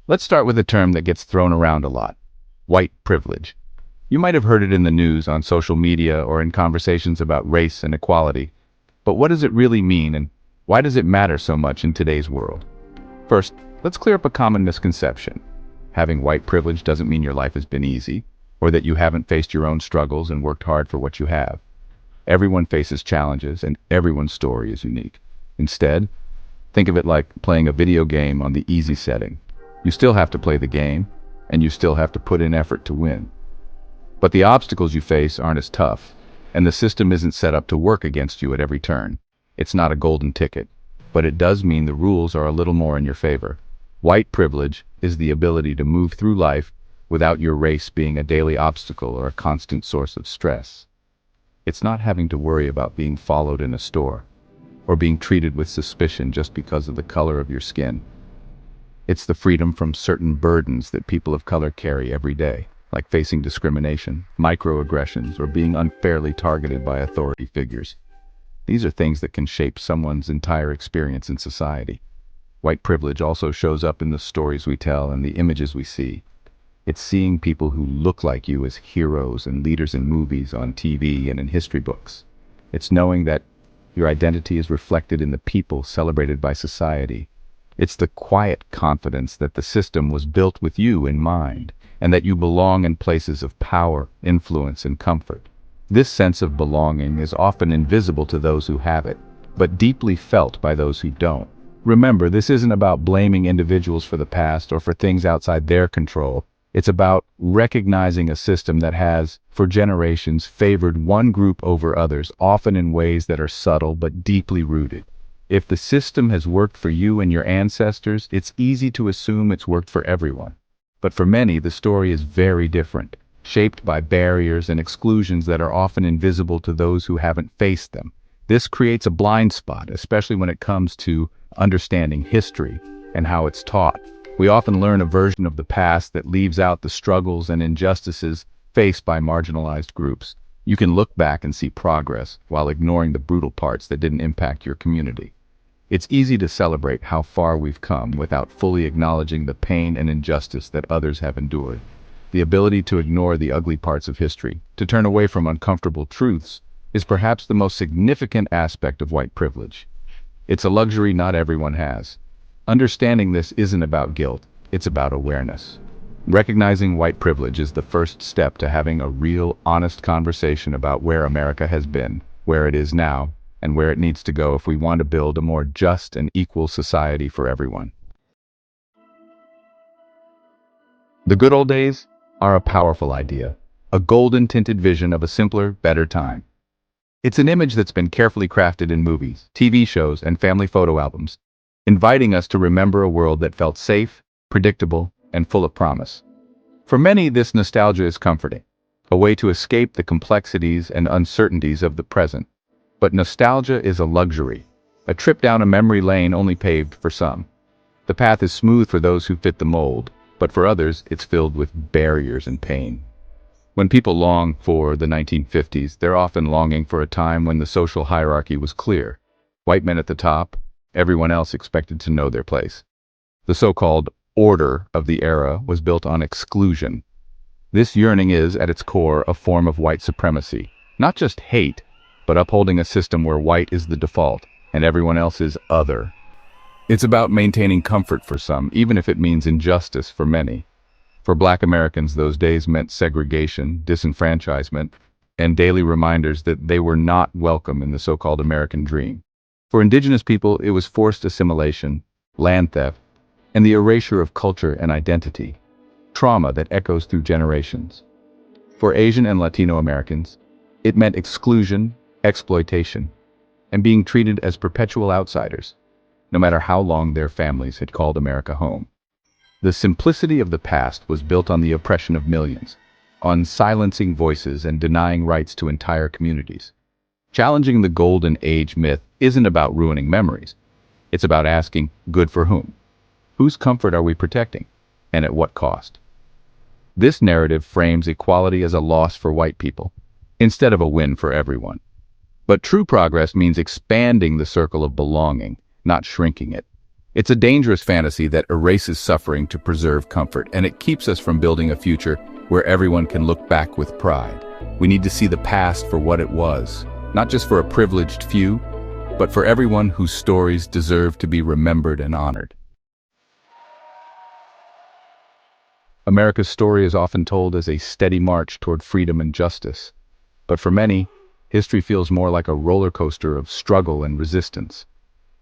Let's start with a term that gets thrown around a lot: white privilege. You might have heard it in the news, on social media, or in conversations about race and equality. But what does it really mean, and why does it matter so much in today's world? First, let's clear up a common misconception. Having white privilege doesn't mean your life has been easy, or that you haven't faced your own struggles and worked hard for what you have. Everyone faces challenges, and everyone's story is unique. Instead, think of it like playing a video game on the easy setting. You still have to play the game, and you still have to put in effort to win. But the obstacles you face aren't as tough, and the system isn't set up to work against you at every turn. It's not a golden ticket, but it does mean the rules are a little more in your favor. White privilege is the ability to move through life without your race being a daily obstacle or a constant source of stress. It's not having to worry about being followed in a store, or being treated with suspicion just because of the color of your skin. It's the freedom from certain burdens that people of color carry every day, like facing discrimination, microaggressions, or being unfairly targeted by authority figures. These are things that can shape someone's entire experience in society. White privilege also shows up in the stories we tell and the images we see. It's seeing people who look like you as heroes and leaders in movies, on TV, and in history books. It's knowing that your identity is reflected in the people celebrated by society. It's the quiet confidence that the system was built with you in mind, and that you belong in places of power, influence, and comfort. This sense of belonging is often invisible to those who have it, but deeply felt by those who don't. Remember, this isn't about blaming individuals for the past or for things outside their control. It's about recognizing a system that has, for generations, favored one group over others, often in ways that are subtle but deeply rooted. If the system has worked for you and your ancestors, it's easy to assume it's worked for everyone. But for many, the story is very different, shaped by barriers and exclusions that are often invisible to those who haven't faced them. This creates a blind spot, especially when it comes to understanding history and how it's taught. We often learn a version of the past that leaves out the struggles and injustices faced by marginalized groups. You can look back and see progress while ignoring the brutal parts that didn't impact your community. It's easy to celebrate how far we've come without fully acknowledging the pain and injustice that others have endured. The ability to ignore the ugly parts of history, to turn away from uncomfortable truths, is perhaps the most significant aspect of white privilege. It's a luxury not everyone has. Understanding this isn't about guilt, it's about awareness. Recognizing white privilege is the first step to having a real, honest conversation about where America has been, where it is now, and where it needs to go if we want to build a more just and equal society for everyone. The good old days are a powerful idea, a golden-tinted vision of a simpler, better time. It's an image that's been carefully crafted in movies, TV shows, and family photo albums, inviting us to remember a world that felt safe, predictable, and full of promise. For many, this nostalgia is comforting, a way to escape the complexities and uncertainties of the present. But nostalgia is a luxury, a trip down a memory lane only paved for some. The path is smooth for those who fit the mold, but for others, it's filled with barriers and pain. When people long for the 1950s, they're often longing for a time when the social hierarchy was clear. White men at the top, everyone else expected to know their place. The so-called order of the era was built on exclusion. This yearning is, at its core, a form of white supremacy, not just hate, but upholding a system where white is the default and everyone else is other. It's about maintaining comfort for some, even if it means injustice for many. For Black Americans, those days meant segregation, disenfranchisement, and daily reminders that they were not welcome in the so-called American dream. For Indigenous people, it was forced assimilation, land theft, and the erasure of culture and identity, trauma that echoes through generations. For Asian and Latino Americans, it meant exclusion, exploitation, and being treated as perpetual outsiders, no matter how long their families had called America home. The simplicity of the past was built on the oppression of millions, on silencing voices and denying rights to entire communities. Challenging the Golden Age myth isn't about ruining memories. It's about asking, good for whom? Whose comfort are we protecting? And at what cost? This narrative frames equality as a loss for white people, instead of a win for everyone. But true progress means expanding the circle of belonging, not shrinking it. It's a dangerous fantasy that erases suffering to preserve comfort, and it keeps us from building a future where everyone can look back with pride. We need to see the past for what it was, not just for a privileged few, but for everyone whose stories deserve to be remembered and honored. America's story is often told as a steady march toward freedom and justice, but for many, history feels more like a roller coaster of struggle and resistance.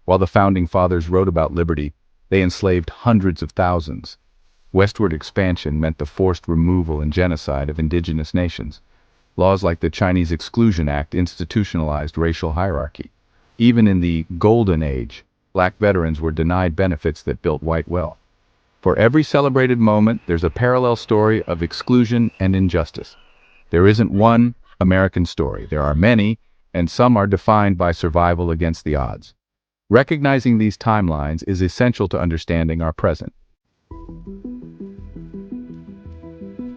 While the Founding Fathers wrote about liberty, they enslaved hundreds of thousands. Westward expansion meant the forced removal and genocide of indigenous nations. Laws like the Chinese Exclusion Act institutionalized racial hierarchy. Even in the Golden Age, black veterans were denied benefits that built white wealth. For every celebrated moment, there's a parallel story of exclusion and injustice. There isn't one American story. There are many, and some are defined by survival against the odds. Recognizing these timelines is essential to understanding our present.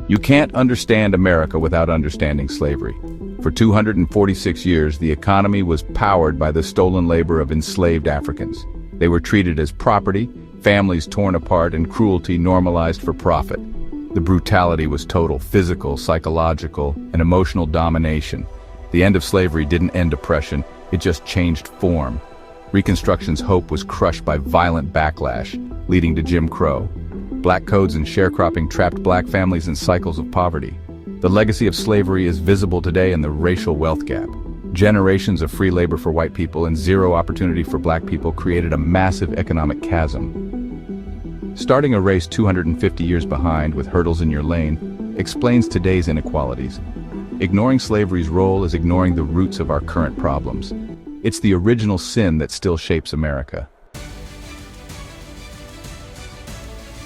You can't understand America without understanding slavery. For 246 years, the economy was powered by the stolen labor of enslaved Africans. They were treated as property, families torn apart, and cruelty normalized for profit. The brutality was total: physical, psychological, and emotional domination. The end of slavery didn't end oppression, it just changed form. Reconstruction's hope was crushed by violent backlash, leading to Jim Crow. Black codes and sharecropping trapped black families in cycles of poverty. The legacy of slavery is visible today in the racial wealth gap. Generations of free labor for white people and zero opportunity for black people created a massive economic chasm. Starting a race 250 years behind with hurdles in your lane explains today's inequalities. Ignoring slavery's role is ignoring the roots of our current problems. It's the original sin that still shapes America.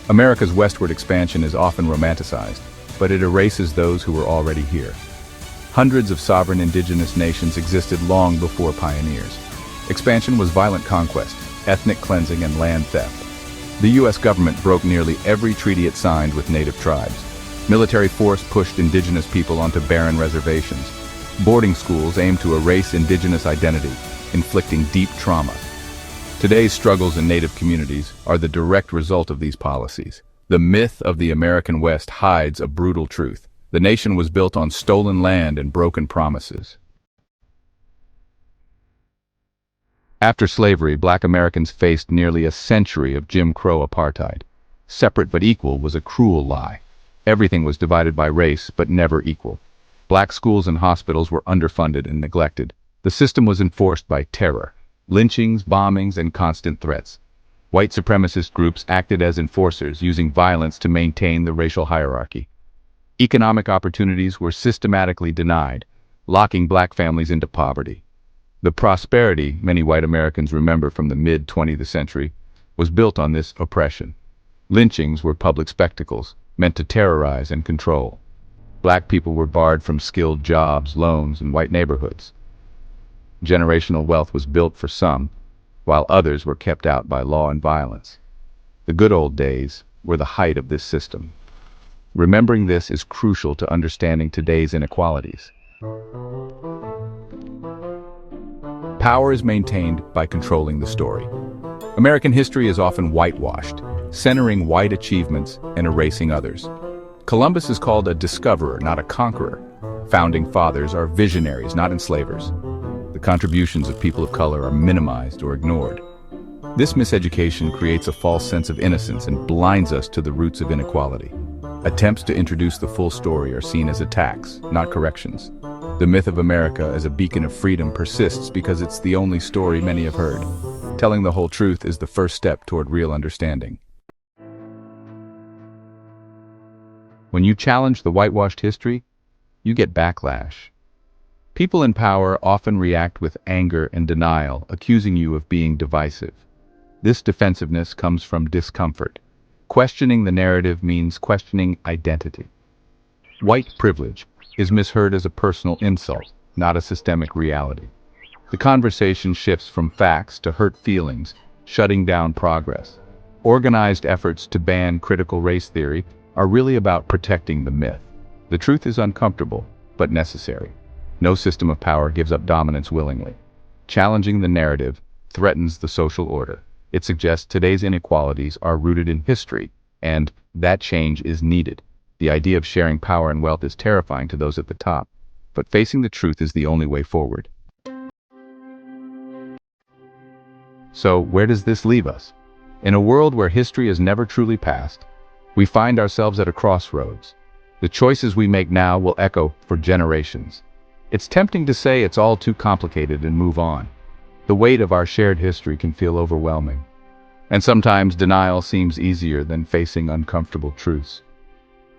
America's westward expansion is often romanticized, but it erases those who were already here. Hundreds of sovereign indigenous nations existed long before pioneers. Expansion was violent conquest, ethnic cleansing, and land theft. The U.S. government broke nearly every treaty it signed with native tribes. Military force pushed indigenous people onto barren reservations. Boarding schools aimed to erase indigenous identity, inflicting deep trauma. Today's struggles in native communities are the direct result of these policies. The myth of the American West hides a brutal truth. The nation was built on stolen land and broken promises. After slavery, black Americans faced nearly a century of Jim Crow apartheid. Separate but equal was a cruel lie. Everything was divided by race, but never equal. Black schools and hospitals were underfunded and neglected. The system was enforced by terror, lynchings, bombings, and constant threats. White supremacist groups acted as enforcers, using violence to maintain the racial hierarchy. Economic opportunities were systematically denied, locking black families into poverty. The prosperity many white Americans remember from the mid-20th century was built on this oppression. Lynchings were public spectacles, meant to terrorize and control. Black people were barred from skilled jobs, loans, and white neighborhoods. Generational wealth was built for some, while others were kept out by law and violence. The good old days were the height of this system. Remembering this is crucial to understanding today's inequalities. Power is maintained by controlling the story. American history is often whitewashed, centering white achievements and erasing others. Columbus is called a discoverer, not a conqueror. Founding fathers are visionaries, not enslavers. The contributions of people of color are minimized or ignored. This miseducation creates a false sense of innocence and blinds us to the roots of inequality. Attempts to introduce the full story are seen as attacks, not corrections. The myth of America as a beacon of freedom persists because it's the only story many have heard. Telling the whole truth is the first step toward real understanding. When you challenge the whitewashed history, you get backlash. People in power often react with anger and denial, accusing you of being divisive. This defensiveness comes from discomfort. Questioning the narrative means questioning identity. White privilege is misheard as a personal insult, not a systemic reality. The conversation shifts from facts to hurt feelings, shutting down progress. Organized efforts to ban critical race theory are really about protecting the myth. The truth is uncomfortable, but necessary. No system of power gives up dominance willingly. Challenging the narrative threatens the social order. It suggests today's inequalities are rooted in history, and that change is needed. The idea of sharing power and wealth is terrifying to those at the top, but facing the truth is the only way forward. So, where does this leave us? In a world where history is never truly past, we find ourselves at a crossroads. The choices we make now will echo for generations. It's tempting to say it's all too complicated and move on. The weight of our shared history can feel overwhelming. And sometimes denial seems easier than facing uncomfortable truths.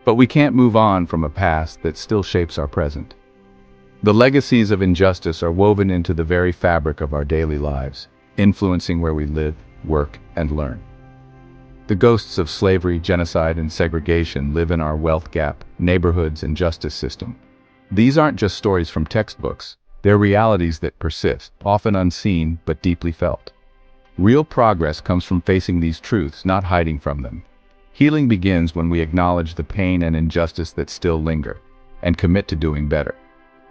But we can't move on from a past that still shapes our present. The legacies of injustice are woven into the very fabric of our daily lives, influencing where we live, work, and learn. The ghosts of slavery, genocide, and segregation live in our wealth gap, neighborhoods, and justice system. These aren't just stories from textbooks. They're realities that persist, often unseen but deeply felt. Real progress comes from facing these truths, not hiding from them. Healing begins when we acknowledge the pain and injustice that still linger, and commit to doing better.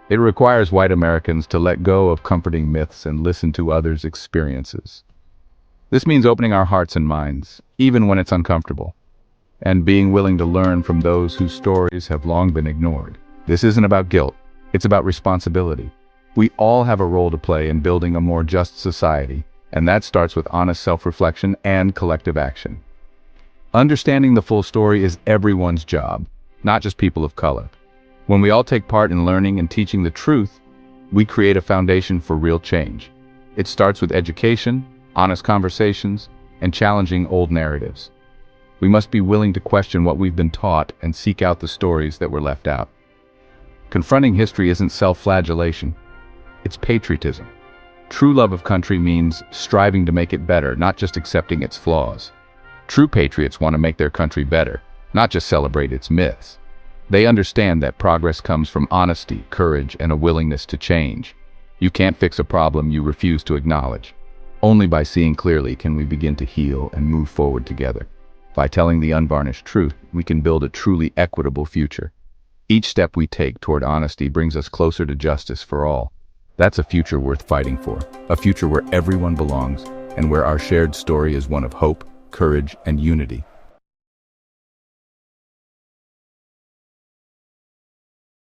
It requires white Americans to let go of comforting myths and listen to others' experiences. This means opening our hearts and minds, even when it's uncomfortable, and being willing to learn from those whose stories have long been ignored. This isn't about guilt, it's about responsibility. We all have a role to play in building a more just society, and that starts with honest self-reflection and collective action. Understanding the full story is everyone's job, not just people of color. When we all take part in learning and teaching the truth, we create a foundation for real change. It starts with education, honest conversations, and challenging old narratives. We must be willing to question what we've been taught and seek out the stories that were left out. Confronting history isn't self-flagellation, it's patriotism. True love of country means striving to make it better, not just accepting its flaws. True patriots want to make their country better, not just celebrate its myths. They understand that progress comes from honesty, courage, and a willingness to change. You can't fix a problem you refuse to acknowledge. Only by seeing clearly can we begin to heal and move forward together. By telling the unvarnished truth, we can build a truly equitable future. Each step we take toward honesty brings us closer to justice for all. That's a future worth fighting for, a future where everyone belongs, and where our shared story is one of hope, courage, and unity.